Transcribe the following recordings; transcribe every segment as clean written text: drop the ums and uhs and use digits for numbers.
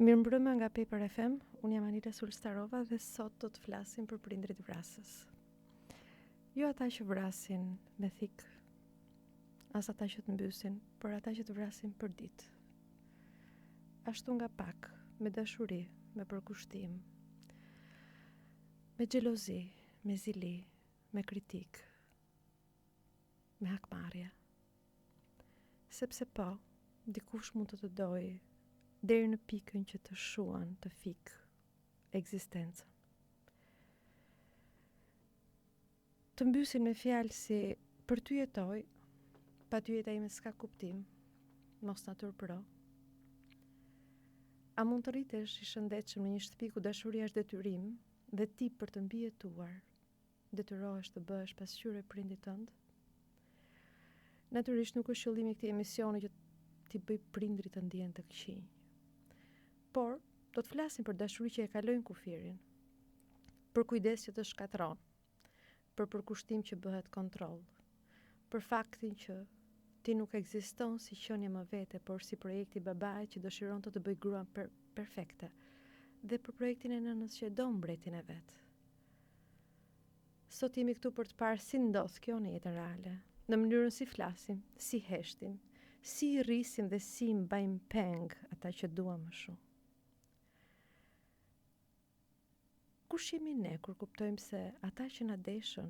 Mirëmbrëma nga Paper FM, unë jam Anita Sulstarova dhe sot do të flasim për prindrit vrasës. Jo ata që vrasin me thik, as ata që të mbysin, por ata që të vrasin për ditë. Ashtu nga pak, me dashuri, me përkushtim, me xhelozi, me zili, me kritik, me hakmarrje. Sepse po, dikush mund të dojë deri në pikën që të shuan të fik ekzistencën. Të mbysin me fjalë si për ty jetoj, pa ty jeta ime s'ka kuptim, mos na turpëro. A mund të rritesh i shëndetshëm në një shtëpi ku dashuria është detyrim dhe ti për të mbijetuar detyrohesh të bëhesh pasqyrë e prindit tënd? Natyrisht nuk është qëllimi i këtij emisioni që ti bëj prindrit të ndihen të këqij. Por, do të flasim për dashuri që e kalojnë kufirin, për kujdes që të shkatron, për përkushtim që bëhet kontroll, për faktin që ti nuk ekziston si qenie më vete, por si projekti i babait që dëshiron të bëj gruan perfekte, dhe për projektin e nënës që e do mbretin e vet. Sot jemi këtu për të parë si ndodh kjo në jetën reale, në mënyrën si flasim, si heshtim, si i rrisim dhe si i mbajmë peng ata që duam më shumë. Kush jemi ne kur kuptojmë se ata që na deshën,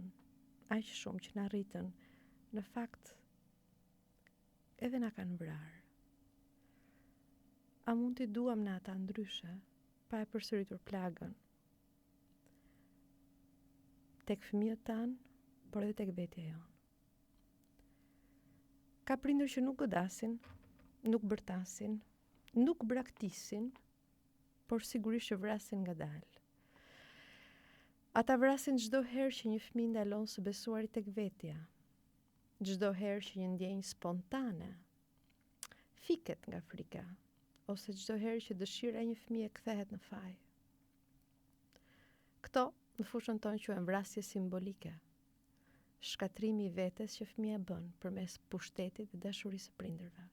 aq shumë që na rritën, në fakt edhe na kanë vrarë? A mund t'i duam në ata ndryshe, pa e përsëritur plagën? Tek fëmijët tanë, por edhe tek vetja jonë. Ka prindër që nuk godasin, nuk bërtasin, nuk braktisin, por sigurisht që vrasin ngadalë. Ata vrasin çdo herë që një fëmijë ndalon së besuari tek vetja, çdo herë që një ndjenjë spontane fiket nga frika, ose çdo herë që dëshira e një fëmije kthehet në faj. Këto në fushën tonë quhen vrasje simbolike, shkatrimi i vetes që fëmia bën përmes pushtetit dhe dashurisë së prindërve.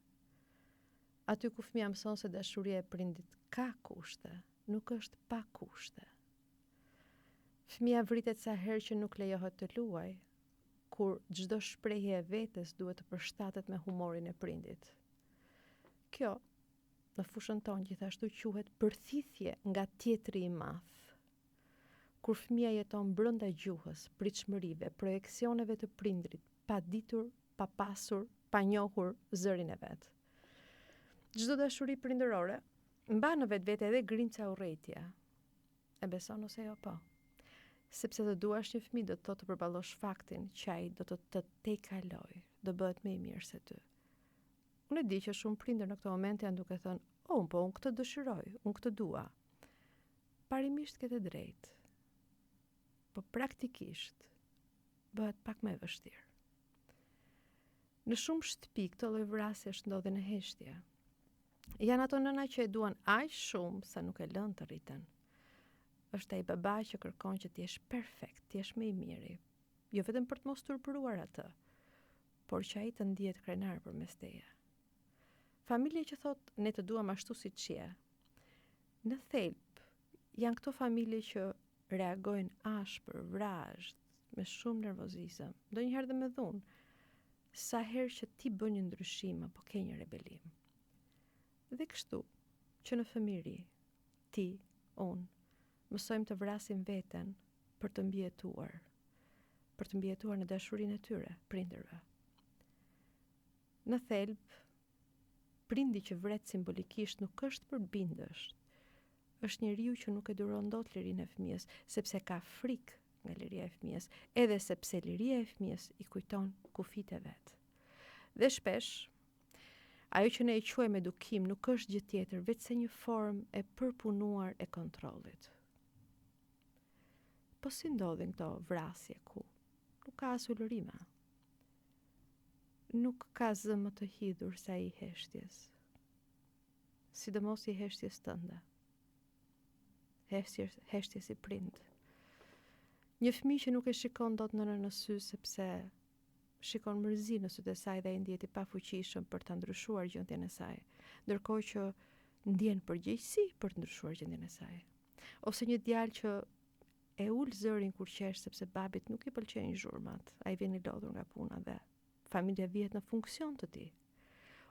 Aty ku fëmia mëson se dashuria e prindit ka kushte, nuk është pa kushte. Fëmia vritet sa herë që nuk lejohet të luaj, kur çdo shprehje e vetes duhet të përshtatet me humorin e prindit. Kjo, në fushën tonë gjithashtu quhet përthithje nga tjetri i madh. Kur fëmia jeton brenda gjuhës, pritshmërive, projeksioneve të prindrit, pa ditur, pa pasur, pa njohur zërin e vet. Çdo dashuri prindërore mban në vetvete edhe grinca urrëtia. E beson ose jo po? Sepse të duash një fëmijë do të thotë të përballosh faktin që ai do të te kaloj, do bëhet më i mirë se ty. Unë e di që shumë prindër në këtë moment janë duke thënë, unë këtë dëshiroj, unë këtë dua. Parimisht ke të drejtë, po praktikisht bëhet pak më e vështirë. Në shumë shtëpi këto lloj vrasjesh ndodhin në heshtje. Janë ato nëna që e duan aq shumë sa nuk e lën të rriten. Është ai baba që kërkon që ti jesh perfekt, ti jesh më i miri, jo vetëm për të mos turpëruar atë, por që ai të ndihet krenar përmes teje. Familje që thot ne të duam ashtu siç je. Në thelb janë këto familje që reagojnë ashpër, vrazhd, me shumë nervozizëm, ndonjëherë dhe me dhunë, sa herë që ti bën një ndryshim apo ke një rebelim. Dhe kështu që në fëmijëri, ti, unë, mësojmë të vrasim veten për të mbijetuar në dashurinë e tyre, prindërve. Në thelb, prindi që vret simbolikisht nuk është për bindësh, është njeriu që nuk e duron dot lirinë e fëmijës, sepse ka frikë nga liria e fëmijës, edhe sepse liria e fëmijës i kujton kufit e vet. Dhe shpesh, ajo që ne e quajmë edukim nuk është gjë tjetër veç se një formë e përpunuar e kontrollit. Po si ndodhin këto vrasje ku nuk ka as ulërime? Nuk ka zë më të hidhur sa i heshtjes. Sidomos i heshtjes tënde. Heshtjes i prind. Një fëmijë që nuk e shikon dot nënën në sy sepse shikon mërzi në sytë e saj dhe ai ndihet i pafuqishëm për ta ndryshuar gjendjen e saj, ndërkohë që ndjen përgjegjësi për të ndryshuar gjendjen e saj. Ose një djalë që e ul zërin kur qesh sepse babit nuk i pëlqejnë zhurmat, ai vjen i lodhur nga puna dhe familja vihet në funksion të tij.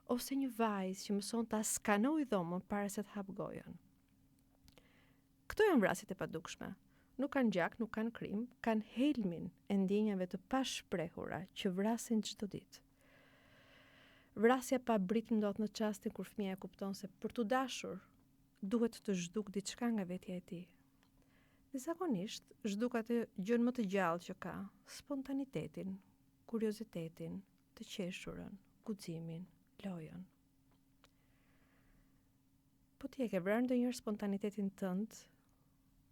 Ose një vajzë që mëson ta skanoj dhomën para se të hap gojën. Këto janë vrasjet e padukshme. Nuk kanë gjak, nuk kanë krim, kanë helmin e ndjenjave të pashprehura që vrasin çdo ditë. Vrasja pa brit ndodh në çastin kur fëmia e kupton se për tu dashur duhet të zhduk diçka nga vetja e tij. Dhe zakonisht zhduk atë gjën më të gjallë që ka, spontanitetin, kuriozitetin, të qeshurën, guximin, lojën. Po ti e ke vrarë ndonjëherë spontanitetin tënd,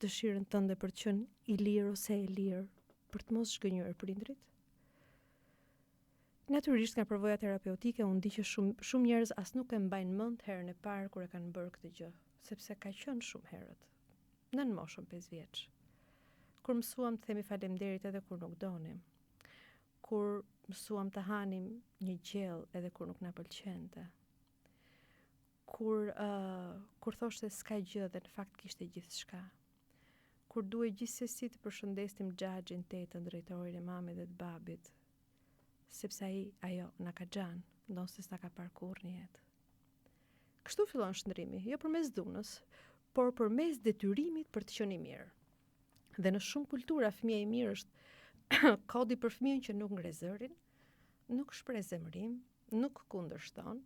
dëshirën tënde për të qenë i lirë ose e lirë, për të mos zhgënjur prindrit? Natyrisht nga përvoja terapeutike unë di që shumë njerëz as nuk e mbajnë mend herën e parë kur e kanë bërë këtë gjë, sepse ka qenë shumë herët. Në moshën 5 vjeç. Kur mësuam të themi faleminderit edhe kur nuk donim. Kur mësuam të hanim një gjellë edhe kur nuk na pëlqente. Kur thoshte s'ka gjë dhe në fakt kishte gjithçka. Kur duhej gjithsesi të përshëndesnim xhaxhin, tetën, drejtorin e mamit dhe të babit, sepse ajo na ka xhan, ndoshta s'na ka parë kurrë në jetë. Kështu fillon shndrimi, jo përmes dhunës, por përmes detyrimit për të qenë i mirë. Dhe në shumë kultura fëmia i mirë është kodi për fëmijën që nuk ngre zërin, nuk shpreh zemërim, nuk kundërshton.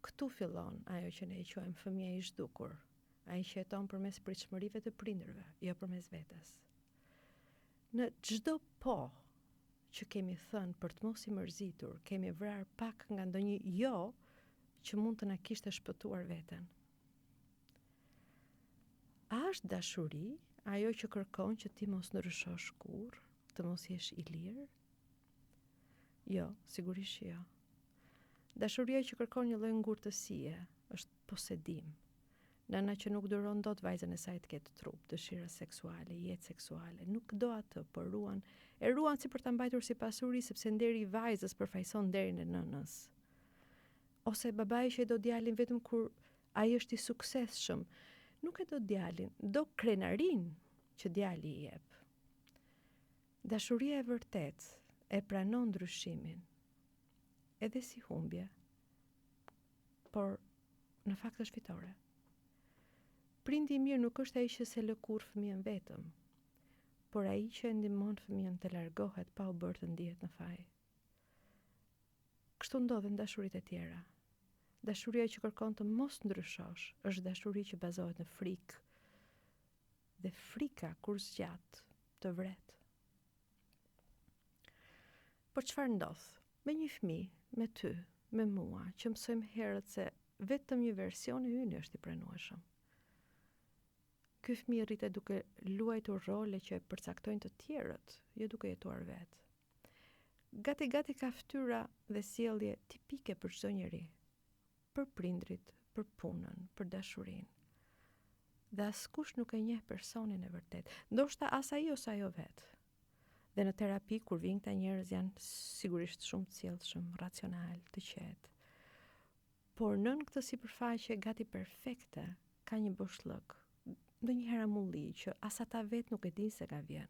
Këtu fillon ajo që ne e quajmë fëmia i zhdukur, ai që jeton përmes pritshmërive të prindërve, jo përmes vetes. Në çdo që kemi thënë për të mos i mërzitur, kemi vrarë pak nga ndonjë jo që mund të na kishte shpëtuar veten. A është dashuri ajo që kërkon që ti mos ndryshosh kurrë, të mos jesh i lirë? Jo, sigurisht jo. Dashuria që kërkon një lloj ngurtësie është posedim. Nëna që nuk duron dot vajzën e saj të ketë trup, dëshira seksuale, jetë seksuale, nuk do atë, por ruan si për ta mbajtur si pasuri sepse nderi i vajzës përfaqëson nderin e nënës. Ose babai që e do djalin vetëm kur ai është i suksesshëm, nuk e do djalin, do krenarin që djali i jep. Dashuria e vërtet e pranon ndryshimin, edhe si humbje, por në fakt është fitore. Prindi i mirë nuk është ai që se lë kurrë fëmijën vetëm, por ai që e ndihmon fëmijën të largohet pa u bërë të ndihet në faj. Kështu ndodhen dashuritë e tjera. Dashuria që kërkon të mos ndryshosh është dashuri që bazohet në frikë. Dhe frika kur zgjat të vret. Por çfarë ndodh me një fëmijë, me ty, me mua, që mësojmë herët se vetëm një version i ynë është i pranueshëm? Ky fëmijë rritet duke luajtur role që e përcaktojnë të tjerët, jo duke jetuar vetë. Gati ka fytyra dhe sjellje tipike për çdo njeri, për prindrit, për punën, për dashurinë. Dhe askush nuk e njeh personin e vërtet, ndoshta as ai ose ajo vetë. Dhe në terapi kur vijnë këta njerëz janë sigurisht shumë të sjellshëm, racional, të qetë. Por nën këtë sipërfaqe gati perfekte ka një boshllëk, ndonjëherë amulli që as ata vetë nuk e dinë se ka vjen.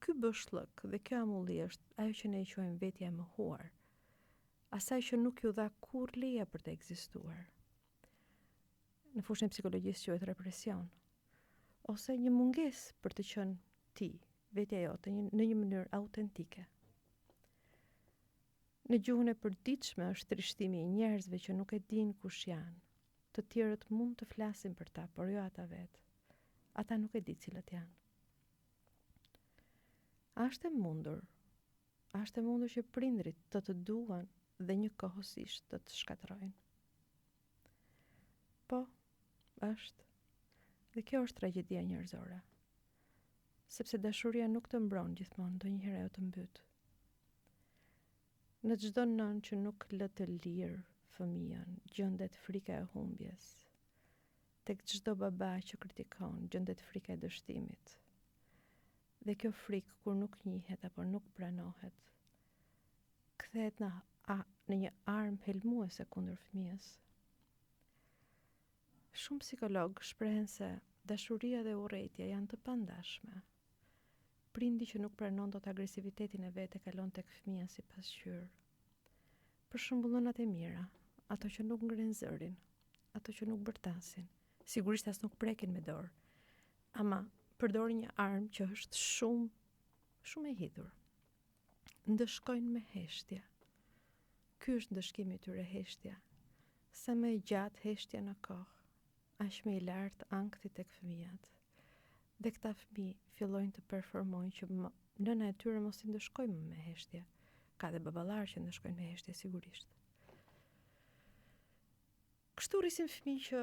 Ky boshllëk dhe kjo amulli është ajo që ne e quajmë vetja e mohuar, asaj që nuk ju dha kurrë leje për të ekzistuar. Në fushën e psikologjisë quhet represion, ose një mungesë për të qenë ti, vetja jote në një mënyrë autentike. Në gjuhën e përditshme është trishtimi i njerëzve që nuk e dinë kush janë. Të tjerët mund të flasin për ta, por jo ata vetë. Ata nuk e di cilët janë. A është e mundur që prindrit të duan dhe njëkohësisht të të shkatërrojnë? Po, është. Dhe kjo është tragjedia njerëzore. Sepse dashuria nuk të mbron gjithmonë, ndonjëherë ajo të mbyt. Në çdo nën që nuk lë të lirë fëmijën, gjendet frika e humbjes. Tek çdo baba që kritikon, gjendet frika e dështimit. Dhe kjo frikë kur nuk njihet apo nuk pranohet, kthehet në një armë helmuese kundër fëmijës. Shumë psikologë shprehen se dashuria dhe urrejtja janë të pandashme. Prindi që nuk pranon dot agresivitetin e vet e kalon tek fëmia si pasqyrë. Për shembull nënat e mira, ato që nuk ngren zërin, ato që nuk bërtasin, sigurisht as nuk prekin me dorë, ama përdorin një armë që është shumë e hidhur. Ndëshkojnë me heshtje. Ky është ndëshkimi i tyre, heshtja. Sa më e gjatë heshtja në kohë, aq më i lartë ankthi tek fëmijët. Dhe këta fëmijë fillojnë të performojnë që nëna e tyre mos i ndëshkojnë me heshtje. Ka dhe baballar që ndëshkojnë me heshtje sigurisht. Kështu rrisin fëmijë që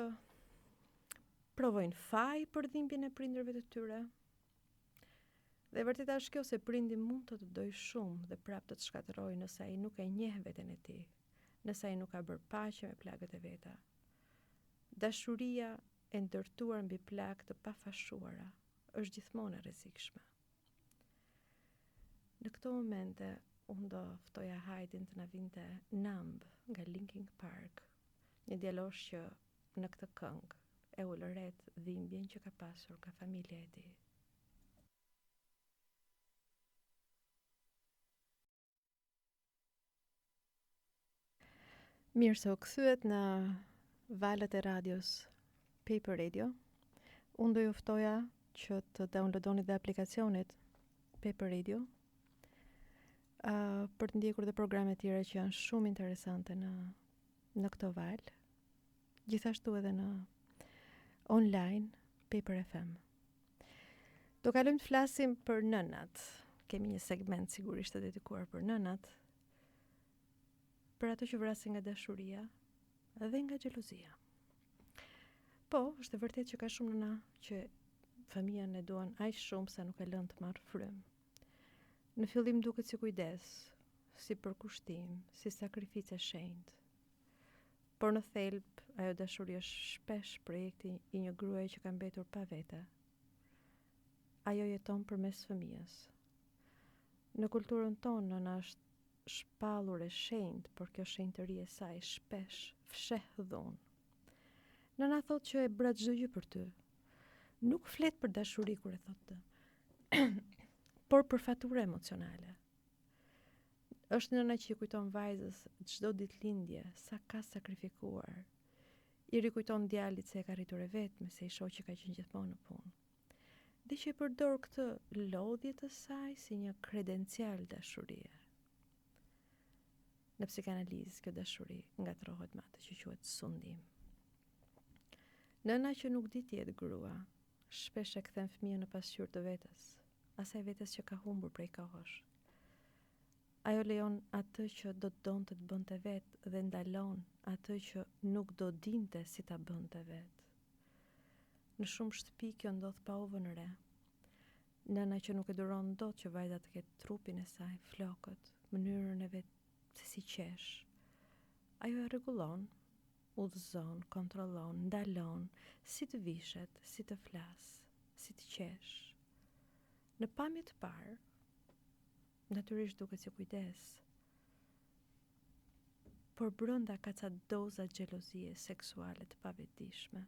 provojnë faj për dhimbjen e prindërve të tyre. Dhe vërtet është kjo se prindi mund të dojë shumë dhe prap të shkatërrojë nëse ai nuk e njeh veten e tij, nëse ai nuk ka bërë paqe me plagët e veta. Dashuria e ndërtuar mbi plagë të pafashuara është gjithmonë e rrezikshme. Në këto momente unë do ftoja Hajdin të na vinte Numb nga Linkin Park, një djalosh që në këtë këngë e ulëret dhimbjen që ka pasur ka familja e tij. Mirë se u kthyet në valët e radios Paper Radio. Unë do ju ftoja që të downloadoni dhe aplikacionit Paper Radio për të ndjekur dhe programe tjera që janë shumë interesante në këto valë. Gjithashtu edhe në online Paper FM. Do kalojmë të flasim për nënat. Kemi një segment sigurisht të dedikuar për nënat. Për ato që vrasin nga dashuria dhe nga xhelozia. Po, është e vërtet që ka shumë nëna që familjen e duan aq shumë sa nuk e lën të marrë frymë. Në fillim duket si kujdes, si përkushtim, si sakrificë e shenjtë. Por në thelb, ajo dashuri është shpesh projekti i një gruaje që ka mbetur pa vete. Ajo jeton përmes fëmijës. Në kulturën tonë nëna është shpallur e shenjtë, por kjo shenjtëri e saj shpesh fsheh dhunë. Nëna thot që e bëra çdo gjë për ty. Nuk flet për dashuri kur e thot të, por për faturë emocionale. Është nëna që i kujton vajzës çdo ditëlindje sa ka sakrifikuar. I rikujton djalit se e ka rritur e vetme, se i shoh që ka qenë gjithmonë në punë. Dhe që e përdor këtë lodhje të saj si një kredencial dashurie. Në psikanalizë kjo dashuri ngatrohet me atë që quhet sundim. Nëna që nuk di të jetë grua, shpesh e kthen fëmijën në pasqyrë të vetes, asaj vetes që ka humbur prej kohësh. Ajo lejon atë që do të donte të bënte vetë dhe ndalon atë që nuk do dinte si ta bënte vetë. Në shumë shtëpi kjo ndodh pa u vënë re. Nëna që nuk e duron dot që vajza të ketë trupin e saj, flokët, mënyrën e vet se si qesh. Ajo e rregullon, udhëzon, kontrollon, ndalon, si të vishet, si të flas, si të qesh. Në pamje të parë, natyrisht duket si kujdes, por brenda ka ca doza xhelozie seksuale të pavetdijshme.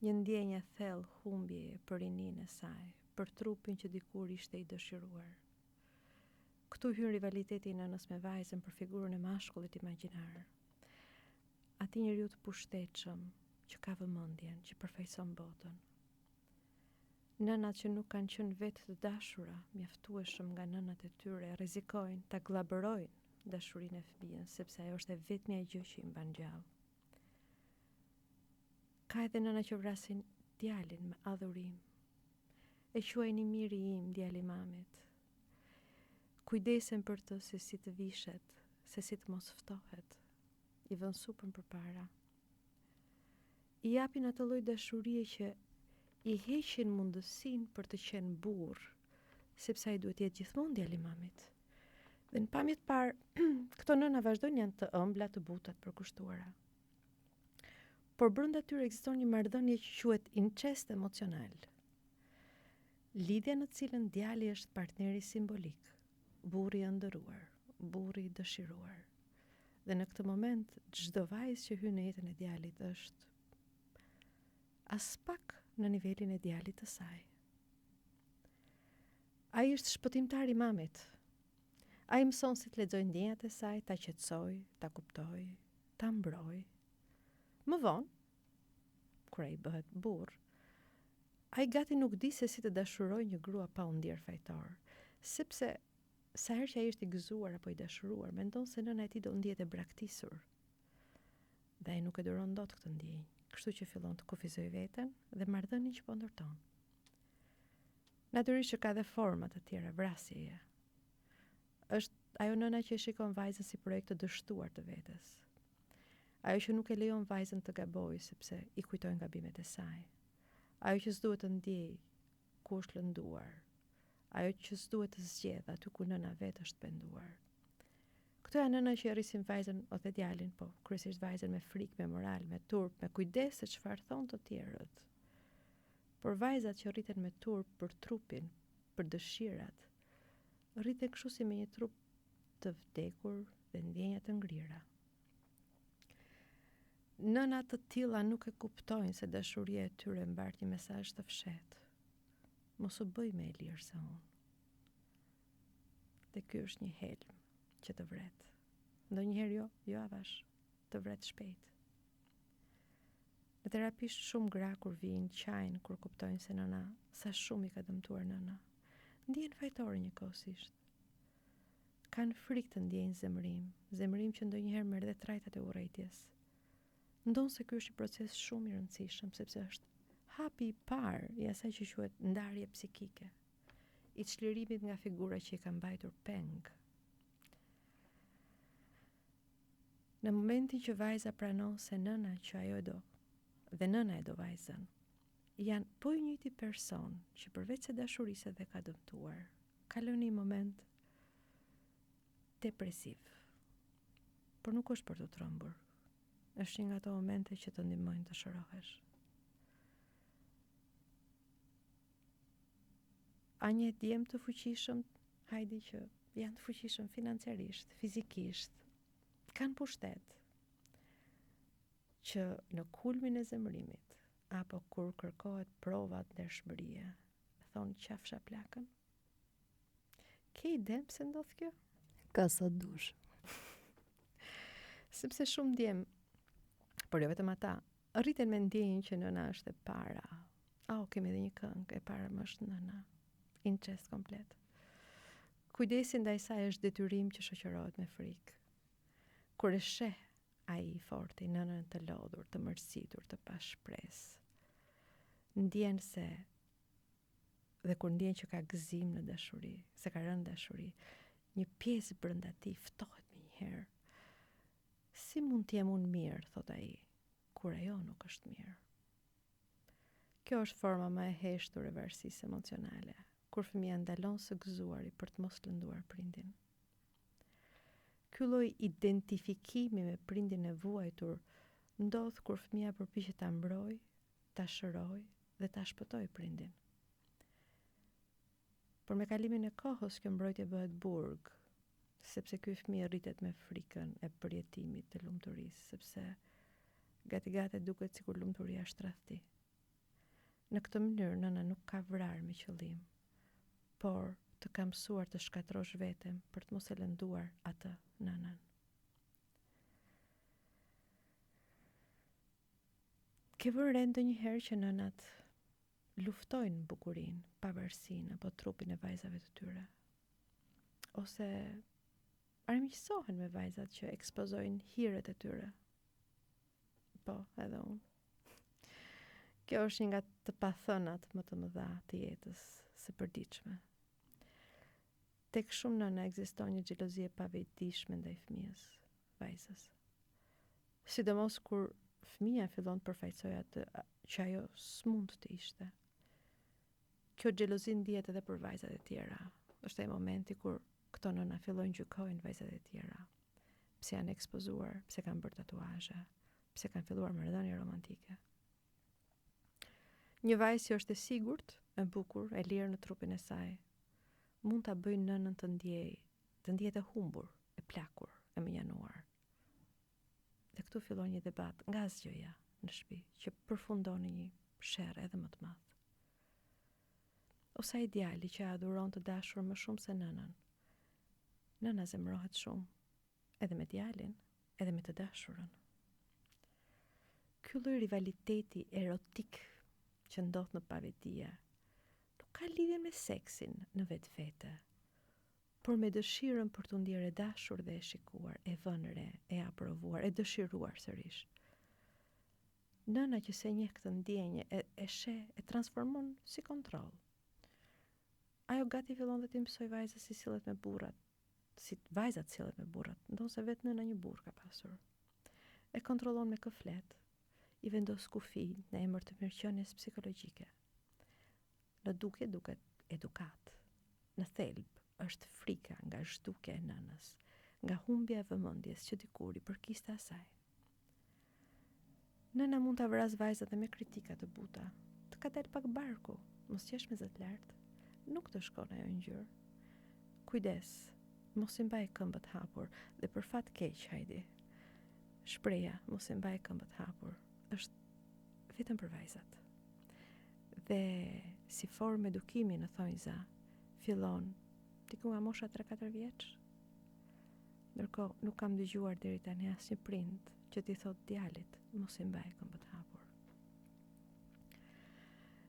Një ndjenje thellë humbje për rininë e saj, për trupin që dikur ishte i dëshiruar. Këtu hyn rivaliteti i nënës me vajzën për figurën e mashkullit imagjinar. Ati njeriu të pushtetshëm që ka vëmendjen, që përfaqëson botën. Nënat që nuk kanë qenë vetë të dashura, mjaftueshëm nga nënat e tyre, rrezikojnë ta glabërojnë dashurinë e fëmijës, sepse ajo është e vetmja gjë që i mban gjallë. Ka edhe nëna që vrasin djalin me adhurim. E quajnë i miri im, djali mamit. Kujdesen për të se si të vishet, se si të mos ftohet. I vën supën përpara. I japin atë lloj dashurie që i heqin mundësinë për të qenë burr, sepse ai duhet të jetë gjithmonë djali mamit. Dhe në pamje të parë, këto nëna vazhdojnë janë të ëmbla, të buta, të përkushtuara. Por brenda tyre ekziston një marrëdhënie që quhet incest emocional. Lidhja në cilën djali është partneri simbolik, burri i ëndëruar, burri i dëshiruar. Dhe në këtë moment, çdo vajzë që hyn në jetën e djalit është as pak në nivelin e djalit të saj. Ai është shpëtimtar i mamit. Ai mëson si të lexojë ndjenjat e saj, ta qetësoj, ta kuptoj, ta mbroj. Më vonë, kur ai bëhet burr, ai gati nuk di se si të dashuroj një grua pa u ndier fajtor, sepse sa herë që ai është i gëzuar apo i dashuruar, mendon se nëna e tij do ndihet e braktisur. Dhe ai nuk e duron dot këtë ndjenjë, kështu që fillon të kufizoj veten dhe marrëdhënien që po ndërton. Natyrisht që ka dhe forma të tjera vrasjeje. Është ajo nëna që e shikon vajzën si projekt të dështuar të vetes. Ajo që nuk e lejon vajzën të gabojë sepse i kujtojnë gabimet e saj. Ajo që s'duhet të ndjej ku është lënduar. Ajo që s'duhet të zgjedh aty ku nëna vetë është penduar. Këto janë nëna që rrisin vajzën ose djalin, po kryesisht vajzën me frikë, me moral, me turp, me kujdes se çfarë thon të tjerët. Por vajzat që rriten me turp për trupin, për dëshirat, rriten kështu si me një trup të vdekur dhe ndjenja të ngrira. Nënat të tilla nuk e kuptojnë se dashuria e tyre mbart një mesazh të fshehtë. Mos u bëj më e lirë se unë. Dhe ky është një helm që të vret. Ndonjëherë jo avash, të vret shpejt. Në terapisht shumë gra kur vijnë qajnë kur kuptojnë se nëna sa shumë i ka dëmtuar nëna. Ndjen fajtore njëkohësisht. Kanë frikë të ndjejnë zemërim që ndonjëherë merr dhe trajtat e urrejtjes. Ndonë se ky është një proces shumë i rëndësishëm sepse është hapi i parë i asaj që quhet ndarje psikike, i çlirimit nga figura që i ka mbajtur peng. Në momentin që vajza pranon se nëna që ajo do dhe nëna e do vajzën, janë po i njëjti person që përveç se dashurisë dhe ka dëmtuar, kalon një moment depresiv. Por nuk është për të trembur. Është një nga ato momente që të ndihmojnë të shërohesh. A një djem të fuqishëm, hajde që janë të fuqishëm financiarisht, fizikisht, kanë pushtet, që në kulmin e zemërimit, apo kur kërkohet provat ndershmërie, thonë qafsha plakën? Ke ide pse ndodh kjo? Ka sa dush. Sepse shumë djem, por jo vetëm ata, rriten me ndjenjën që nëna është e para. Kemi edhe një këngë, e para më është nëna. Incest komplet. Kujdesi ndaj saj është detyrim që shoqërohet me frikë. Kur e sheh ai i fortë, nënën të lodhur, të mërzitur, të pa shpresë, ndjen se dhe kur ndjen që ka gëzim në dashuri, se ka rënë dashuri, një pjesë brenda tij ftohet më njëherë. Si mund t'jem unë mirë, thot ai, kur ajo nuk është mirë. Kjo është forma më e heshtur e varësisë emocionale, kur fëmia ndalon së gëzuari për të mos lënduar prindin. Ky lloj identifikimi me prindin e vuajtur ndodh kur fëmia përpiqet ta mbrojë, ta shërojë dhe ta shpëtojë prindin. Por me kalimin e kohës kjo mbrojtje bëhet burg, sepse ky fëmijë rritet me frikën e përjetimit të lumturisë, sepse gati duket sikur lumturia është rreth tij. Në këtë mënyrë nëna nuk ka vrarë me qëllim, por të ka mësuar të shkatrosh veten për të mos e lënduar atë nënën. Ke vënë re ndonjëherë që nënat luftojnë bukurinë, pavarësinë apo trupin e vajzave të tyre? Ose armiqësohen me vajzat që ekspozojnë hiret e tyre? Po, edhe unë. Kjo është një nga të pathënat më të mëdha të jetës së përditshme. Tek shumë nëna ekziston një xhelozi e pavëjtishme ndaj fëmijës, vajzës. Sidomos kur fëmia fillon të përfaqësojë atë që ajo s'mund të ishte. Kjo xhelozi ndihet edhe për vajzat e tjera. Është ai momenti kur këto nëna fillojnë gjykojnë vajzat e tjera. Pse janë ekspozuar, pse kanë bërë tatuazhe, pse kanë filluar marrëdhënie romantike. Një vajzë që është e sigurt, e bukur, e lirë në trupin e saj, mund ta bëjë nënën të ndjehet e humbur, e plakur, e mënjanuar. Dhe këtu fillon një debat nga asgjëja në shtëpi, që përfundon në një sherr edhe më të madh. Ose ai djali që adhuron të dashur më shumë se nënën. Nëna zemrohet shumë, edhe me djalin, edhe me të dashurën. Ky lloj rivaliteti erotik që ndodh në pavedia nuk ka lidhje me seksin në vetvete, por me dëshirën për të ndjerë e dashur dhe e shikuar, e vënë re, e aprovuar, e dëshiruar sërish. Nëna që se njeh këtë ndjenjë e sheh, e transformon si kontroll. Ajo gati fillon dhe t'i mësoj vajzës si sillet me burrat, si vajzat sillet me burrat, ndonse vetë nëna një burr ka pasur. E kontrollon me këflet, i vendos kufi në emër të mirëqenies psikologjike. Në dukje duket edukat. Në thelb është frika nga zhdukja e nënës, nga humbja e vëmendjes që dikur i përkiste asaj. Nëna mund ta vras vajzat dhe me kritika të buta. Të ka dalë pak barku, mos qesh me zot lart. Nuk të shkon ajo ngjyrë. Kujdes, mos i mbaj këmbët hapur dhe për fat keq, Heidi. Shpreha mos i mbaj këmbët hapur është vetëm për vajzat. Dhe si formë edukimi në thonjza fillon diku nga mosha 3-4 vjeç. Ndërkohë nuk kam dëgjuar deri tani asnjë prind që t'i thot djalit mos i mbaj këmbët hapur.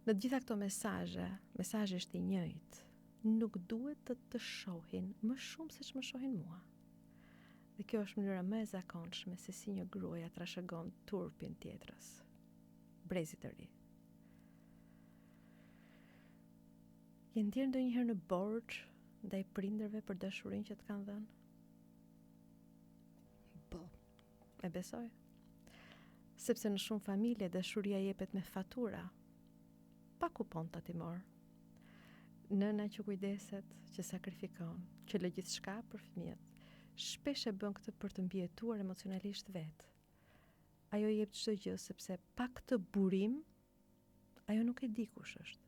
Në të gjitha këto mesazhi është i njëjtë. Nuk duhet të shohin më shumë se që më shohin mua. Dhe kjo është mënyra më e zakonshme se si një gruaja trashëgon turpin tjetrës. Brezit të ri. Je ndjerë ndonjëherë në borxh ndaj prindërve për dashurinë që të kanë dhënë? Po. E besoj. Sepse në shumë familje dashuria jepet me fatura, pa kupon tatimor. Nëna që kujdeset, që sakrifikon, që lë gjithçka për fëmijët, shpesh e bën këtë për të mbijetuar emocionalisht vetë. Ajo jep çdo gjë sepse pa këtë burim, ajo nuk e di kush është.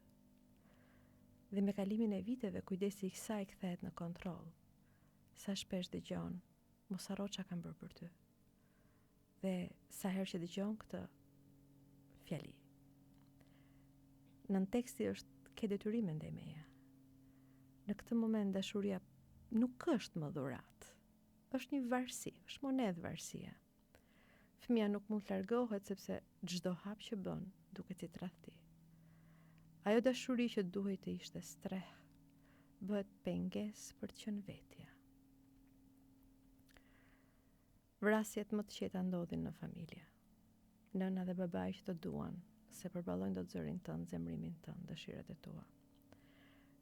Dhe me kalimin e viteve, kujdesi i kësaj kthehet në kontroll. Sa shpesh dëgjon, mos harro çka kam bërë për ty. Dhe sa herë që dëgjon këtë fjali. Nën teksti është ke detyrime ndaj meje. Në këtë moment dashuria nuk është më dhuratë. Është një varësi, është monedhë varësia. Fëmia nuk mund të largohet sepse çdo hap që bën duket si tradhti. Ajo dashuri që duhej të ishte streh, bëhet pengesë për të qenë vetja. Vrasjet më të qeta ndodhin në familje. Nëna dhe babai që të duan, se përballojnë dot zërin tënd, zemrimin tënd, dëshirat e tua.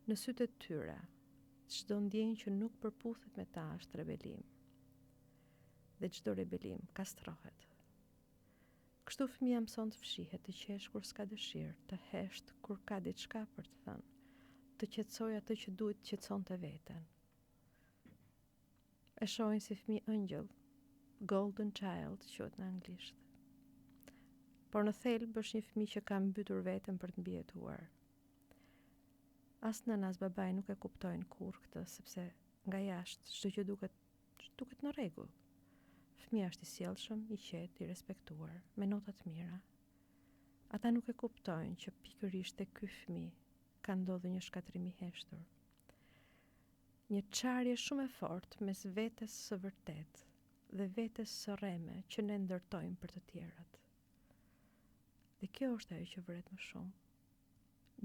Në sytë e tyre, çdo ndjenjë që nuk përputhet me ta është rebelim. Dhe çdo rebelim kastrohet. Kështu fëmia mëson të fshihet, të qesh kur s'ka dëshirë, të hesht kur ka diçka për të thënë, të qetësoj atë që duhet të qetësonte veten. E shohin si fëmijë ëngjëll, golden child quhet në anglisht. Por në thelb është një fëmijë që ka mbytur veten për të mbijetuar. As nëna as babai nuk e kuptojnë kurrë këtë, sepse nga jashtë çdo gjë duket në rregull. Fëmia është i sjellshëm, i qetë, i respektuar, me nota të mira. Ata nuk e kuptojnë që pikërisht te ky fëmijë ka ndodhur një shkatrim i heshtur. Një çarje shumë e fortë mes vetes së vërtet dhe vetes së rreme që ne ndërtojmë për të tjerat. Dhe kjo është ajo që vret më shumë.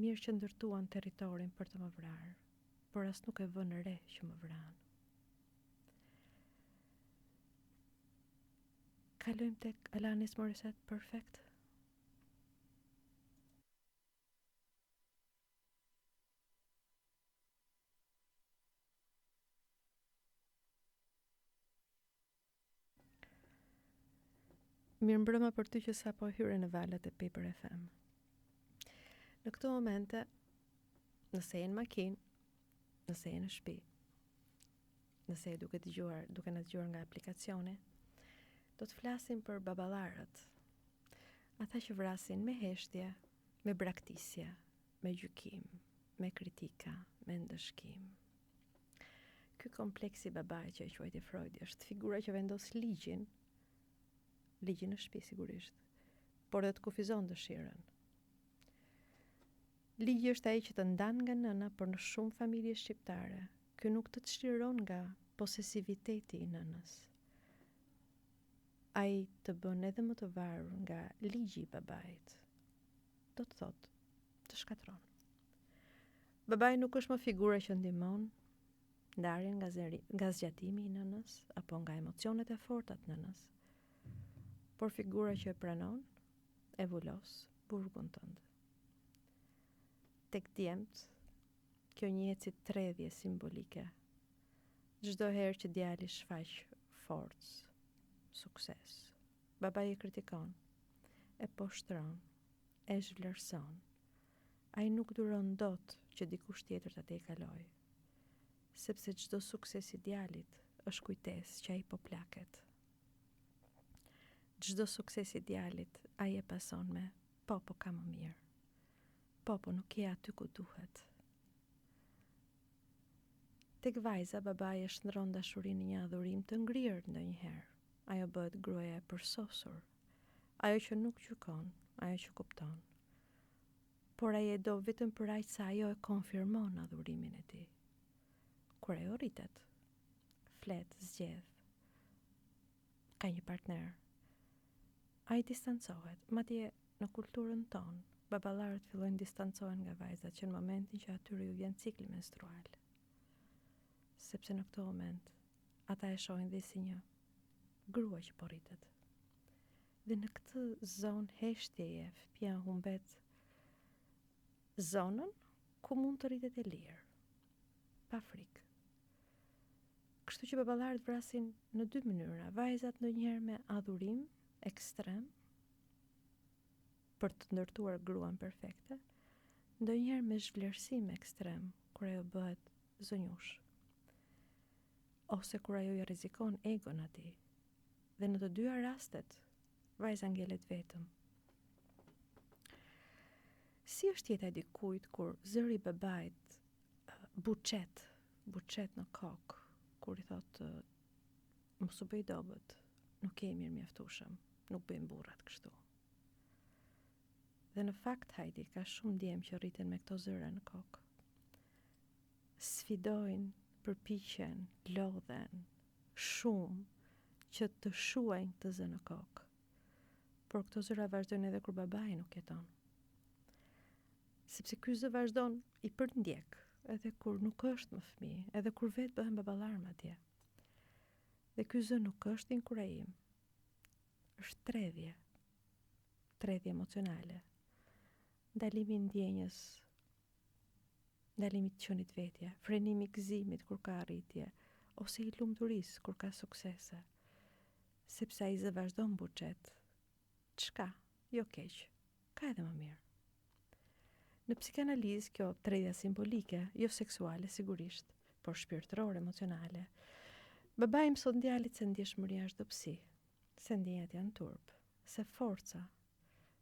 Mirë që ndërtuan territorin për të më vrarë, por as nuk e vënë re që më vranë. Kalojmë tek Alanis Morissette, Perfect. Mirëmbrëma për ty që sapo hyre në valët e Paper FM. Në këto momente, nëse je në makinë, nëse je në shtëpi, nëse je duke na dëgjuar nga aplikacioni, do të flasim për baballarët. Ata që vrasin me heshtje, me braktisje, me gjykim, me kritika, me ndëshkim. Ky kompleksi babai që e quajti Freudi është figura që vendos ligjin në shtëpi sigurisht, por dhe të kufizon dëshirën. Ligji është ai që të ndan nga nëna, por në shumë familje shqiptare, ky nuk të çliron nga posesiviteti i nënës. Ai të bën edhe më të varur nga ligji i babait. Do të thotë, të shkatron. Babai nuk është më figura që ndihmon ndarjen nga zgjatimi i nënës apo nga emocionet e forta të nënës, por figura që e pranon, e vulos burgun tënd. Tek djemt, kjo njihet si tredhje simbolike. Çdo herë që djali shfaq forcë, sukses, babai e kritikon, e poshtron, e zhvlerëson. Ai nuk duron dot që dikush tjetër ta tej kaloj, sepse çdo sukses i djalit është kujtesë që ai po plaket. Çdo sukses i djalit ai e pason me po ka më mirë. Po nuk je aty ku duhet. Tek vajza, babai e shndron dashurinë në një adhurim të ngrirë ndonjëherë. Ajo bëhet gruaja e përsosur, ajo që nuk gjykon, ajo që kupton. Por ai e do vetëm për aq sa ajo e konfirmon adhurimin e tij. Kur ajo rritet, flet, zgjedh, ka një partner, ai distancohet. Madje në kulturën tonë, baballarët fillojnë distancohen nga vajzat që në momentin që atyre ju vjen cikli menstrual. Sepse në këtë moment ata e shohin dhe si një grua që po rritet. Dhe në këtë zonë heshtjeje, fëmia humbet zonën ku mund të rritet e lirë, pa frikë. Kështu që baballarët vrasin në dy mënyra, vajzat ndonjëherë me adhurim ekstrem për të ndërtuar gruan perfekte, ndonjëherë me zhvlerësim ekstrem kur ajo bëhet zonjush, ose kur ajo i rrezikon egon atij. Dhe në të dyja rastet, vajza ngjelet vetëm. Si është jeta e dikujt kur zëri i babait buçet në kokë, kur i thotë mos u bëj dobët, nuk je mirë mjaftueshëm, nuk bëjmë burrat kështu. Dhe në fakt, Heidi, ka shumë djemë që rriten me këto zëra në kokë. Sfidojnë, përpiqen, lodhen shumë që të shuajnë të zë në kokë. Por këto zëra vazhdojnë edhe kur babai nuk jeton. Sepse ky zë vazhdon i përndjek, edhe kur nuk është më fëmijë, edhe kur vetë bëhen baballar madje. Dhe ky zë nuk është inkurajim, është tredhje emocionale, ndalimi i ndjenjës, ndalimi të qenit vetje, frenimi i gëzimit kur ka arritje, ose i lumturisë kur ka suksese. Sepse ai zë vazhdon buçet. Çka? Jo keq, ka edhe më mirë. Në psikanalizë, kjo tredhja simbolike, jo seksuale sigurisht, por shpirtërore, emocionale, babai mëson djalit se ndjeshmëria është dobësi, se ndjenjat janë turp, se forca,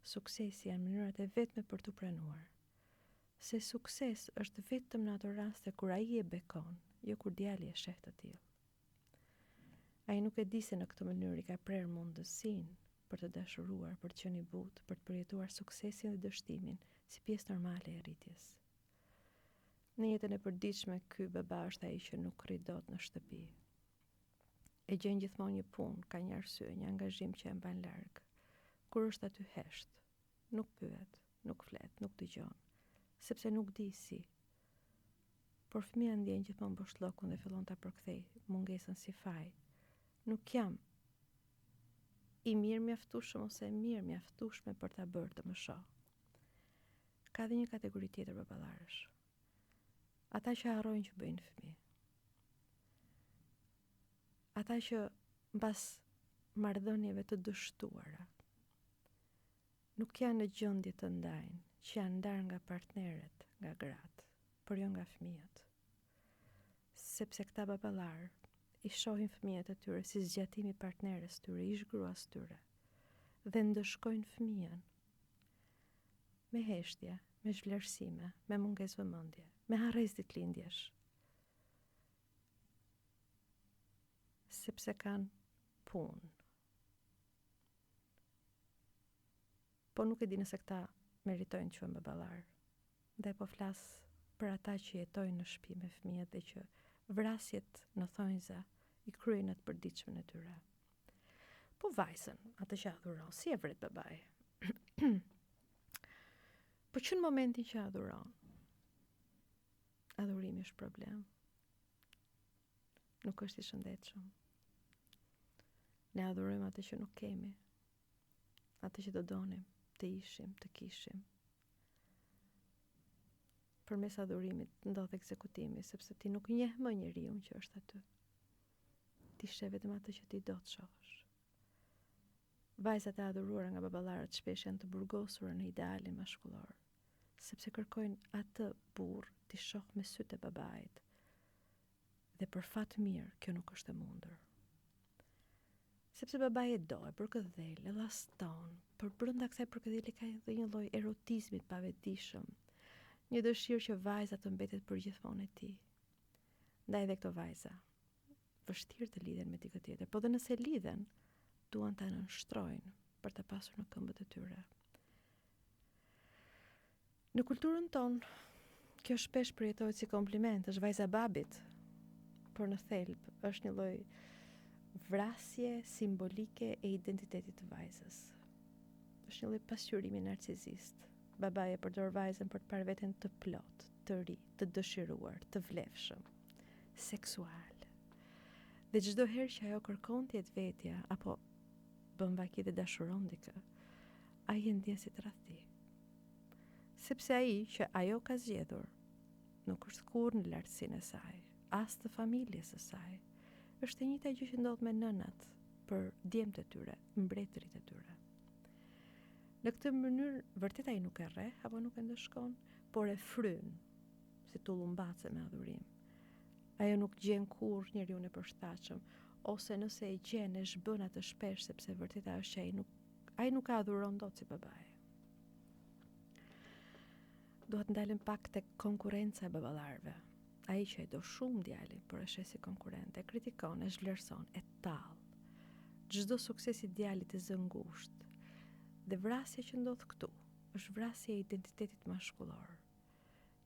suksesi janë mënyrat e vetme për t'u pranuar, se sukses është vetëm në ato raste kur ai e bekon, jo kur djali e sheh të tillë. Ai nuk e di se në këtë mënyrë i ka prerë mundësinë për të dashuruar, për të qenë i butë, për të përjetuar suksesin dhe dështimin si pjesë normale e rritjes. Në jetën e përditshme, ky baba është ai që nuk rri dot në shtëpi. E gjen gjithmonë një punë, ka një arsye, një angazhim që e mban larg. Kur është aty hesht, nuk pyet, nuk flet, nuk dëgjon, sepse nuk di si. Por fëmia ndjen gjithmonë boshllokun dhe fillon ta përkthej mungesën si faj. Nuk jam i mirë mjaftueshëm ose e mirë mjaftueshme për ta bërë të më shoh. Ka dhe një kategori tjetër baballarësh. Ata që harrojnë që bëjnë fëmijë. Ata që mbas marrëdhënieve të dështuara nuk janë në gjendje të ndajnë, që janë ndarë nga partnerët, nga gratë, por jo nga fëmijët. Sepse këta baballarë i shohin fëmijët e tyre si zgjatimi partneres tyre, ish gruas tyre, dhe ndëshkojnë fëmijën me heshtje, me zhvlerësime, me mungesë vëmendje, me harres ditëlindjesh. Sepse kanë punë. Po nuk e di nëse këta meritojnë të quhen baballar. Dhe po flas për ata që jetojnë në shtëpi me fëmijët dhe që vrasjet në thonjza i kryejnë atë përditshmën e tyre. Po vajzën, atë që adhuron, si e vret babai? Po që në momentin që adhuron, adhurimi është problem. Nuk është i shëndetshëm. Ne adhurojmë atë që nuk kemi, atë që do donim, të ishim, të kishim. Përmes adhurimit ndodh ekzekutimi, sepse ti nuk njeh më njeriun që është aty. Ti sheh vetëm atë që ti do të shohësh. Vajzat e adhuruara nga baballarët shpesh janë të burgosura në idealin mashkullor, sepse kërkojnë atë burr ti shoh me sytë e babait. Dhe për fat mirë, kjo nuk është e mundur. Sepse babai e do, e përkëdhel, e llaston, por brenda kësaj përkëdheli ka edhe një lloj erotizmi të pavetishëm, një dëshirë që vajza të mbetet përgjithmonë e tij. Ndaj edhe këto vajza vështirë të lidhen me dikë tjetër, po dhe nëse lidhen, duan ta nënshtrojnë për të pasur në këmbët e tyre. Në kulturën tonë, kjo shpesh përjetohet si kompliment, është vajza babit, por në thelb është një lloj vrasje simbolike e identitetit të vajzës. Është një lloj pasqyrimi narcisist. Babai e përdor vajzën për të parë veten të plot, të ri, të dëshiruar, të vlefshëm, seksual. Dhe çdo herë që ajo kërkon të jetë vetja apo bën vaki dhe dashuron dikë, ai e ndjen si tradhti. Sepse ai që ajo ka zgjedhur nuk është kurrë në lartësinë e saj, as të familjes së saj. Është e njëjta gjë që ndodh me nënat për djemtë e tyre, mbretërit e tyre. Në këtë mënyrë vërtet ai nuk e rreh apo nuk e ndëshkon, por e fryn si tullumbace me adhurim. Ajo nuk gjen kurrë njeriu e përshtatshëm, ose nëse e gjen e zhbën atë shpesh sepse vërtet ajo është që ai nuk ka adhuron dot si babai. Duhet ndalem pak tek konkurenca e baballarëve. Ai që e do shumë djalin, por e sheh si konkurrent, e kritikon, e zhvlerëson, e tall. Çdo sukses i djalit e zë ngushtë. Dhe vrasja që ndodh këtu është vrasja e identitetit mashkullor.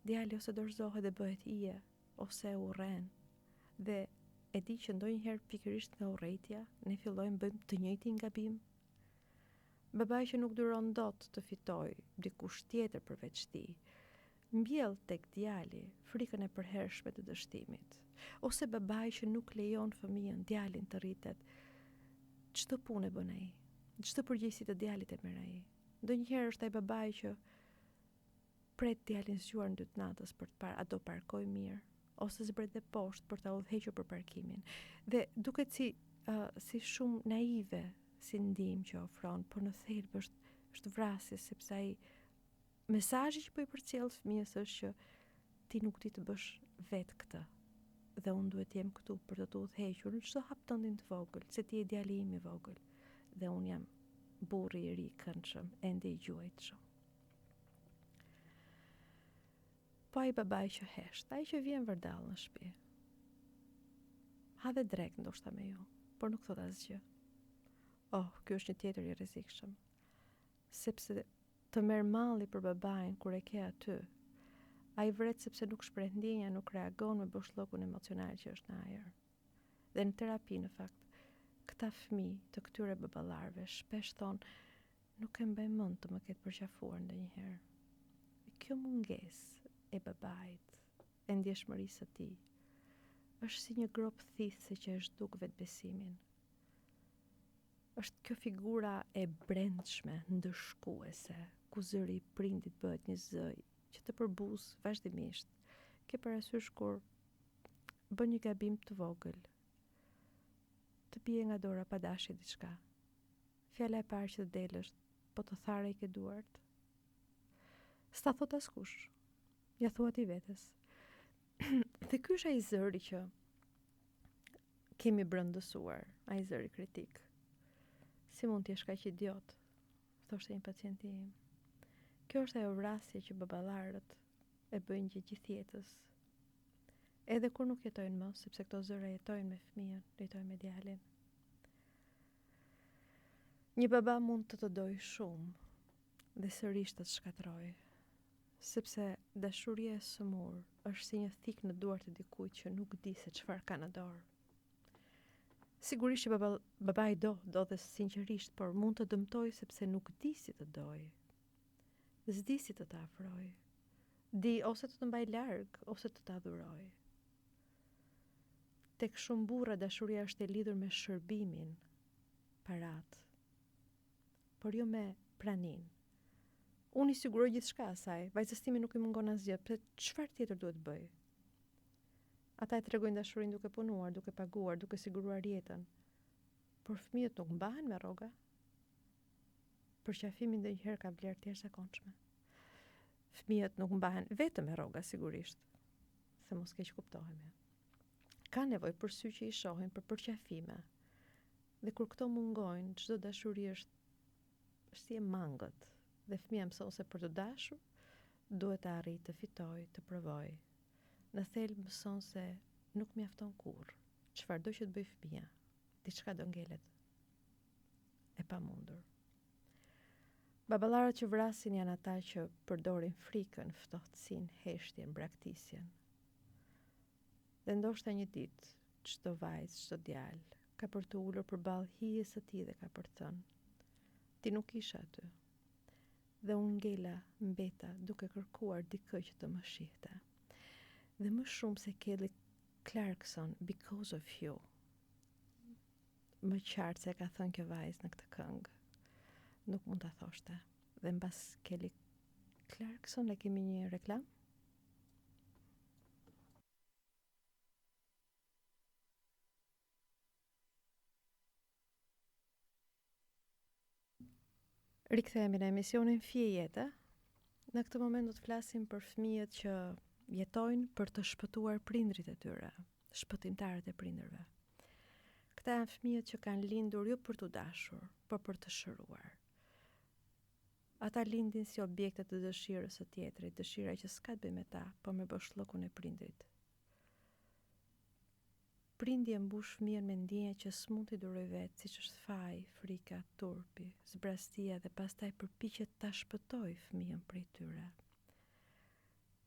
Djali ose dorëzohet dhe bëhet ije, ose urren. Dhe e di që ndonjëherë pikërisht nga urrëtia ne fillojmë bëjmë të njëjtin gabim. Babai që nuk duron dot të fitojë dikush tjetër përveç tij, mbjell tek djali frikën e përhershme të dështimit, ose babai që nuk lejon fëmijën, djalin të rritet. Çdo punë bën ai, çdo përgjegjësi të djalit e merr ai. Ndonjëherë është ai babai që pret djalin zgjuar në 2 natës për të parë a do parkoj mirë, ose zbret dhe poshtë për ta udhëhequr për parkimin. Dhe duket si shumë naive si ndihmë që ofron, por në thelb është vrasje, sepse ai mesazhi që po i përcjell fëmijës është që ti nuk di të bësh vetë këtë. Dhe unë duhet të jem këtu për të udhëhequr në çdo hap tëndin të vogël, se ti je djali im i vogël. Dhe unë jam burri i ri i këndshëm, ende i gjuajtshëm. Po ai babai që hesht, ai që vjen vërdall në shtëpi. Ha dhe drek ndoshta me ju, por nuk thot asgjë. Ky është një tjetër i rrezikshëm. Sepse të merr malli për babain kur e ke aty. Ai vret sepse nuk shpreh ndjenja, nuk reagon me boshllokun emocional që është në ajër. Dhe në terapi në fakt, këta fëmijë të këtyre baballarëve shpesh thonë nuk e mbaj mend të më ketë përqafuar ndonjëherë. Kjo mungesë e babait, e ndjeshmërisë së tij, është si një grop thithse që e zhduk vetbesimin. Është kjo figura e brendshme, ndëshkuese, ku zëri i prindit bëhet një zë që të përbuz vazhdimisht. Ke parasysh kur bën një gabim të vogël, të bie nga dora pa dashje diçka. Fjala e parë që të del është, po të thare i ke duart. S'ta thot askush, ja thua ti vetes. Dhe ky është ai zëri që kemi brëndësuar, ai zëri kritik. Si mund t'jesh kaq idiot, thoshte një pacienti im. Kjo është ajo vrasje që baballarët e bëjnë gjithë jetës. Edhe kur nuk jetojnë më, sepse këto zëra jetojnë me fëmijën, jetojnë me djalin. Një baba mund të dojë shumë dhe sërish të shkatrojë, sepse dashuria e sëmur është si një thik në duart e dikujt që nuk di se çfarë ka në dorë. Sigurisht që babai do dhe sinqerisht, por mund të dëmtoj sepse nuk di si të doj. S'di si të afroj. Di ose të mbaj larg, ose të adhuroj. Tek shumë burra dashuria është e lidhur me shërbimin, parat, por jo me pranin. Unë i siguroj gjithçka asaj, vajzës time nuk i mungon asgjë, pse çfarë tjetër duhet bëj? Ata e tregojnë dashurinë duke punuar, duke paguar, duke siguruar jetën. Por fëmijët nuk mbahen me rroga. Përqafimi ndonjëherë ka vlerë të jashtëzakonshme. Fëmijët nuk mbahen vetëm me rroga, sigurisht, se mos keq kuptohemi. Ka nevojë për sy që i shohin, për përqafime. Dhe kur këto mungojnë, çdo dashuri është si e mangët. Dhe fëmia mëson se për të dashur duhet të arrijë të fitojë, të provojë. Në thelb mëson se nuk mjafton kurrë. Çfarëdo që të bëj fëmia, diçka do ngelet e pamundur. Baballarët që vrasin janë ata që përdorin frikën, ftohtësinë, heshtjen, braktisjen. Dhe ndoshta një ditë, çdo vajzë, çdo djalë ka për të ulur përballë hijes së tij dhe ka për të thënë: "Ti nuk isha aty." Dhe unë ngela, mbeta duke kërkuar dikë që të më shihte. Dhe më shumë se Kelly Clarkson, "Because of you." Më qartë se ka thënë kjo vajzë në këtë këngë, nuk mund ta thoshte. Dhe mbas Kelly Clarkson ne kemi një reklam. Rikthehemi në emisionin Fije Jete. Në këtë moment do të flasim për fëmijët që jetojnë për të shpëtuar prindrit e tyre, shpëtimtarët e prindërve. Këta janë fëmijët që kanë lindur jo për të dashur, por për të shëruar. Ata lindin si objekte të dëshirës së tjetrit, dëshira që s'ka të bëjë me ta, por me boshllokun e prindrit. Prindi e mbush fëmijën me ndjenja që s'mund t'i duroj vetë, siç është faji, frika, turpi, zbrastia dhe pastaj përpiqet ta shpëtojë fëmijën prej tyre.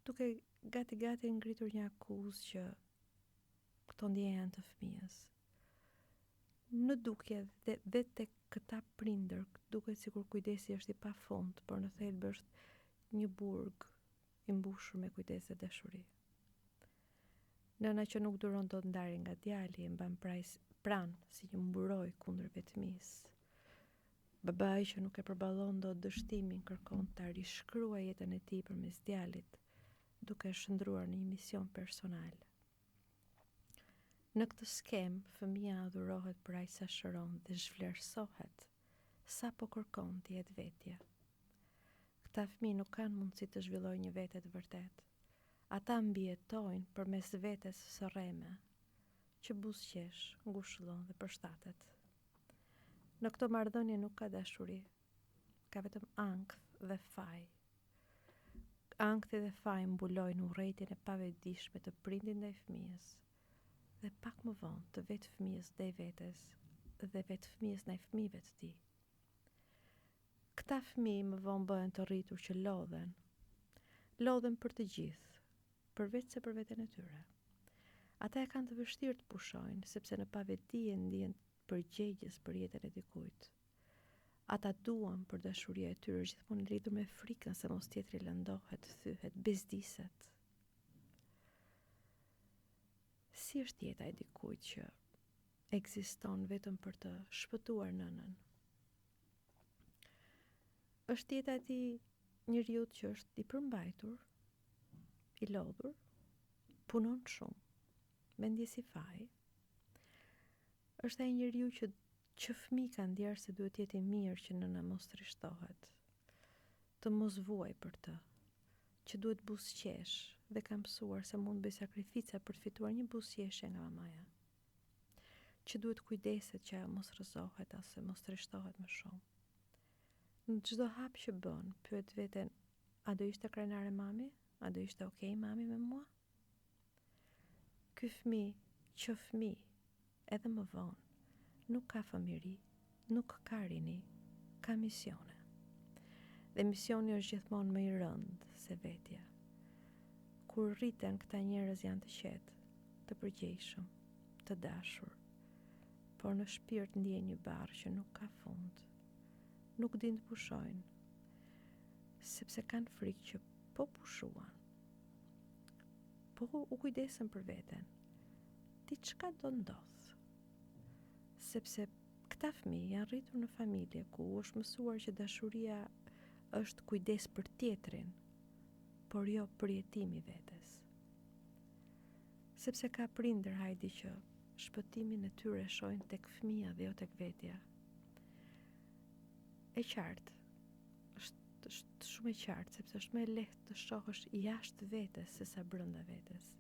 Duke gati ngritur një akuzë që këto ndjenja janë të fëmijës. Në dukje dhe tek këta prindër duket sikur kujdesi është i pafund, por në thelb është një burg i mbushur me kujdes dhe dashuri. Nëna që nuk duron dot ndarjen nga djali e mban pranë si një mburoj kundër vetmisë. Babai që nuk e përballon dot dështimin kërkon ta rishkruajë jetën e tij përmes djalit, duke shndruar në një mision personal. Në këtë skem, fëmia adhurohet për aq sa shëron dhe zhvlerësohet sa po kërkon të jetë vetja. Këta fëmijë nuk kanë mundësi të zhvillojnë një vete të vërtetë. Ata mbijetojnë përmes vetes së rreme, që buzëqesh, ngushëllon dhe përshtatet. Në këto marrëdhënie nuk ka dashuri, ka vetëm ankth dhe faj. Ankthi dhe faji mbulojnë urrejtjen e pavetdijshme të prindit ndaj fëmijës, dhe pak më vonë të vetë fëmijës ndaj vetes dhe vetë fëmijës ndaj fëmijëve të tij. Këta fëmijë më vonë bëhen të rritur që lodhen për të gjithë, përveç se për veten e tyre. Ata e kanë të vështirë të pushojnë, sepse në pavetdije ndihen përgjegjës për jetën e dikujt. Ata duan për dashuria e tyre gjithmonë lidhur me frikën se mos tjetri lëndohet, thyhet, bezdiset. Si është jeta e dikujt që ekziston vetëm për të shpëtuar nënën? Është jeta e atij njeriu që është i përmbajtur, i lodhur, punon shumë, me ndjesi faji. Është ai njeriu që fëmijë kanë ndjerë se duhet jetë i mirë që nëna mos trishtohet, të mos vuaj për të, që duhet buzëqesh dhe ka mësuar se mund bëj sakrifica për të fituar një buzëqeshje nga mamaja, që duhet kujdeset që ajo mos rrëzohet ose mos trishtohet më shumë. Në çdo hap që bën, pyet veten, a do ishte krenare mami? A do ishte okay mami me mua? Ky fëmijë, edhe më vonë, nuk ka fëmijëri, nuk ka rini, ka misione. Dhe misioni është gjithmonë më i rëndë se vetja. Kur rriten këta njerëz janë të qetë, të përgjegjshëm, të dashur, por në shpirt ndjen një barë që nuk ka fund. Nuk din të pushojnë, sepse kanë frikë që po pushuan, po u kujdesen për veten, diçka do ndodh. Sepse këta fëmijë janë rritur në familje ku është mësuar që dashuria është kujdes për tjetrin, por jo përjetimi vetes. Sepse ka prindër hajdi që shpëtimin e tyre shohin tek fëmia dhe jo tek vetja. E qartë, është shumë e qartë, sepse është më e lehtë të shohësh jashtë vetes se sa brenda vetes.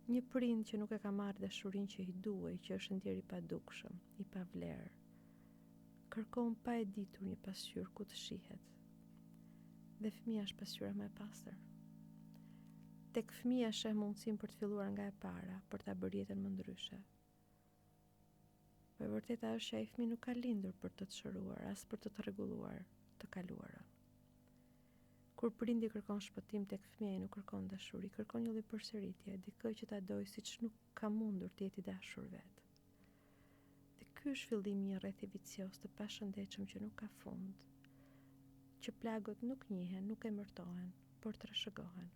Një prind që nuk e ka marrë dashurinë që i duhej, që është ndjer i padukshëm, i pavlerë, kërkon pa e ditur një pasqyrë ku të shihet. Dhe fëmia është pasqyra më e pastër. Tek fëmia sheh mundësinë për të filluar nga e para, për ta bërë jetën më ndryshe. Por e vërteta është që ai fëmijë nuk ka lindur për të çrëruar, as për të rregulluar të kaluarën. Kur prindi kërkon shpëtim tek fëmia, ai nuk kërkon dashuri, kërkon një lloj përsëritje, dikë që ta dojë siç nuk ka mundur të jetë i dashur vet. Dhe ky është fillimi i një rrethi vicioz të pashëndetshëm që nuk ka fund, që plagët nuk njihen, nuk emërtohen, por trashëgohen.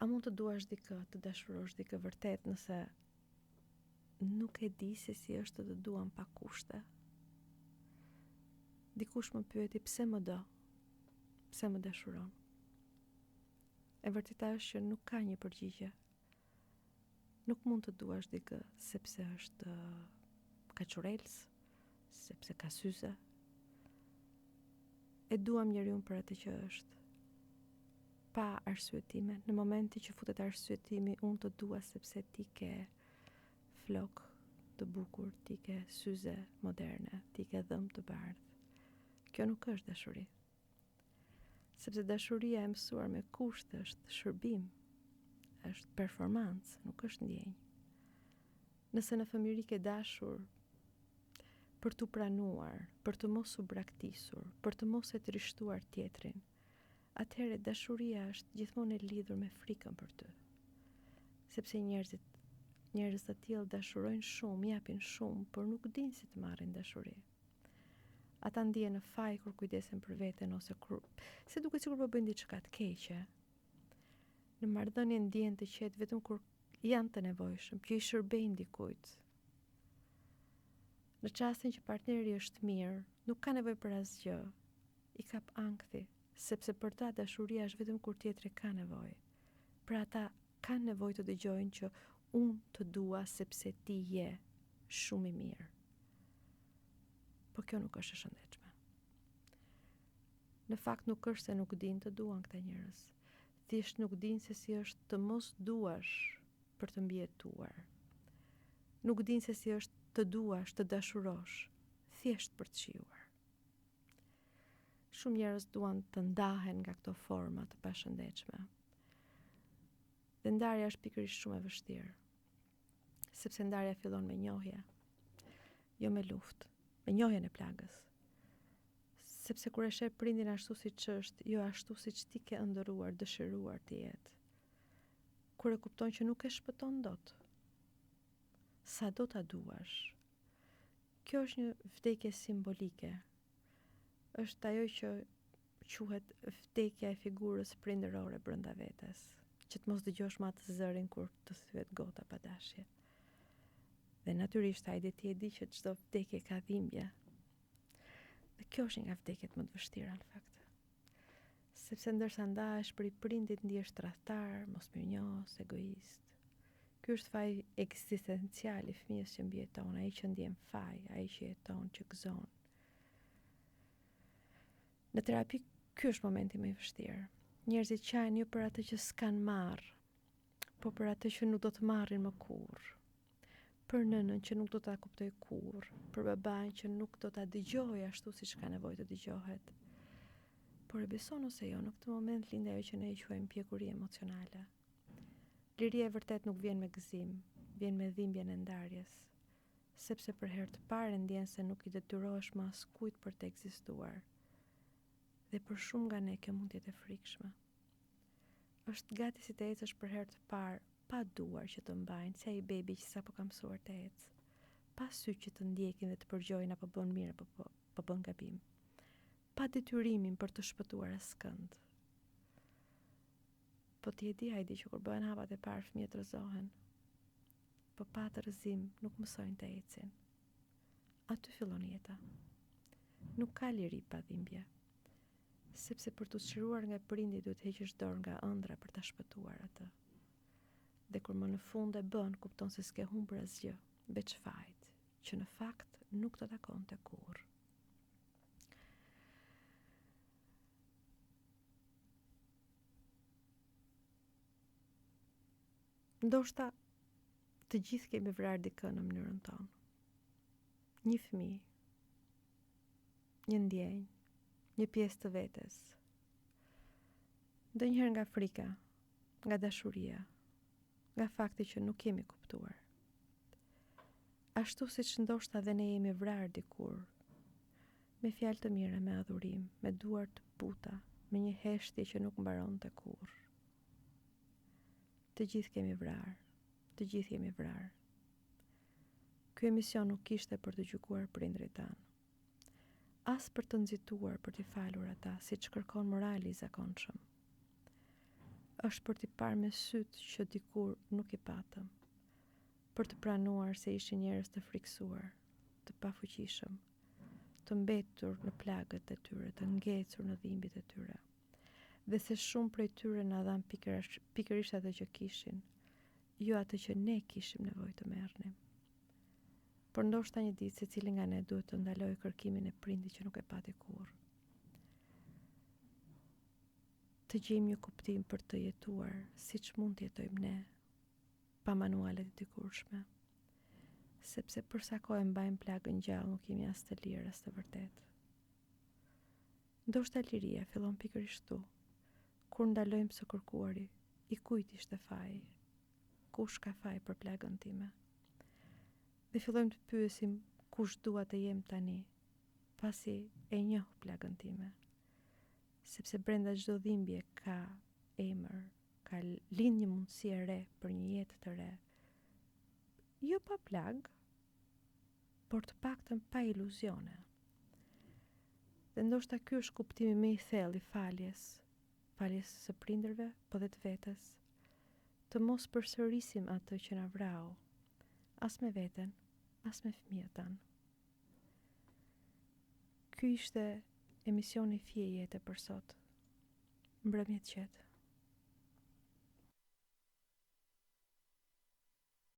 A mund të duash dikë, të dashurosh dikë vërtet nëse nuk e di se si është të duam pa kushte? Dikush më pyeti pse më do, pse më dashuron. E vërteta është që nuk ka një përgjigje. Nuk mund të duash dikë sepse është ka çurels, sepse ka syze. E duam njeriu për atë që është, pa arsyetime. Në momenti që futet arsyetimi, unë të dua sepse ti ke flok të bukur, ti ke syze moderne, ti ke dhëmbë të bardhë. Kjo nuk është dashuri. Sepse dashuria e mësuar me kushte është shërbim, është performancë, nuk është ndjenjë. Nëse në fëmijëri ke dashur për t'u pranuar, për të mos u braktisur, për të mos e trishtuar tjetrin, atëherë dashuria është gjithmonë e lidhur me frikën për ty. Sepse njerëz të tillë dashurojnë shumë, japin shumë, por nuk dinë si të marrin dashuri. Ata ndihen në faj kur kujdesen për veten ose kur se duket sikur po bëjnë diçka të keqe. Në marrëdhënie ndihen të qetë vetëm kur janë të nevojshëm, që i shërbejnë dikujt. Në çastin që partneri është mirë, nuk ka nevojë për asgjë. I kap ankthi, sepse për ta dashuria është vetëm kur tjetri ka nevojë. Pra ata kanë nevojë të dëgjojnë që unë të dua sepse ti je shumë i mirë. Por kjo nuk është e shëndetshme. Në fakt nuk është se nuk din të duan këta njerëz. Thjesht nuk din se si është të mos duash për të mbijetuar. Nuk din se si është të duash, të dashurosh, thjesht për të shijuar. Shumë njerëz duan të ndahen nga këto forma të pashëndetshme. Dhe ndarja është pikërisht shumë e vështirë. Sepse ndarja fillon me njohje, jo me luftë, me njohjen e plagës. Sepse kur e sheh prindin ashtu siç është, jo ashtu siç ti ke ëndërruar, dëshiruar të jetë. Kur e kupton që nuk e shpëton dot, sa do ta duash. Kjo është një vdekje simbolike. Është ajo që quhet vdekja e figurës prindërore brenda vetes, që të mos dëgjosh më atë zërin kur të thyet gota pa dashje. Dhe natyrisht hajde ti e di që çdo vdekje ka dhimbje. Dhe kjo është nga vdekjet më të vështira në fakt. Sepse ndërsa ndahesh prej prindit ndihesh tradhtar, mosmirënjohës, egoist. Ky është faji ekzistencial i fëmijës që mbijeton, ai që ndjen faj, ai që jeton, që gëzon. Në terapi ky është momenti më i vështirë. Njerëzit qajnë jo për atë që s'kan marrë, po për atë që nuk do të marrin më kurrë. Për nënën që nuk do ta kuptoj kurrë, për babain që nuk do ta dëgjoj ashtu siç ka nevojë të dëgjohet. Por e beson ose jo, në këtë moment lind ajo që ne e quajmë pjekuri emocionale. Liria e vërtet nuk vjen me gëzim, vjen me dhimbjen e ndarjes. sepse për herë të parë ndjen se nuk i detyrohesh më askujt për të ekzistuar. Dhe për shumë nga ne kjo mund të jetë e frikshme. Është gati si të ecësh për herë të parë, pa duar që të mbajnë, si ai bebi që sapo ka mësuar të ecë, pa sy që të ndjekin dhe të përgjojnë apo bën mirë apo bën gabim, pa detyrimin për të shpëtuar askënd. Po ti e di Heidi që kur bëhen hapat e parë fëmijët rrëzohen, po pa të rrëzim nuk mësojnë të ecin. Aty fillon jeta. Nuk ka liri pa dhimbje, sepse për të çliruar nga prindi duhet heqësh dorë nga ëndra për ta shpëtuar atë. Dhe kur më në fund e bën, kupton se s'ke humbur asgjë, veç fajt, që në fakt nuk të takonte kurrë. Ndoshta të gjithë kemi vrarë dikë në mënyrën tonë. Një fëmijë, një ndjenjë, një pjesë të vetes. Ndonjëherë nga frika, nga dashuria, nga fakti që nuk kemi kuptuar. Ashtu siç ndoshta dhe ne jemi vrarë dikur, me fjalë të mira, me adhurim, me duar të buta, me një heshtje që nuk mbaronte kurrë. Të gjithë kemi vrarë, të gjithë jemi vrarë. Ky emision nuk ishte për të gjykuar prindrit tanë, as për të nxituar për t'i falur ata, siç kërkon morali i zakonshëm. Është për t'i parë me sytë që dikur nuk i patëm, për të pranuar se ishin njerëz të friksuar, të pafuqishëm, të mbetur në plagët e tyre, të ngecur në dhimbjet e tyre, dhe se shumë prej tyre na dhan pikërisht atë që kishin, jo atë që ne kishim nevojë të merrnim. Por ndoshta një ditë secili nga ne duhet të ndalojë kërkimin e prindit që nuk e pati kurrë. Të gjejmë një kuptim për të jetuar siç mund të jetojmë ne, pa manualet e dikurshme, sepse për sa kohë mbajmë plagën gjallë nuk jemi as të lirë as të vërtetë. Ndoshta liria fillon pikërisht këtu, kur ndalojmë së kërkuari, i kujt ishte faji, kush ka faj për plagën time. Dhe fillojmë të pyesim kush dua të jem tani, pasi e njoh plagën time. Sepse brenda çdo dhimbje ka emër, ka lind një mundësi e re për një jetë të re. Jo pa plag, por të paktën pa iluzione. Dhe ndoshta ky është kuptimi më i thellë i faljes së prindërve, po dhe të vetes, të mos përsërisim atë që na vrau, as me veten, as me fëmijët tanë. Ky ishte emisioni Fije Jete për sot. Mbrëmje të qetë.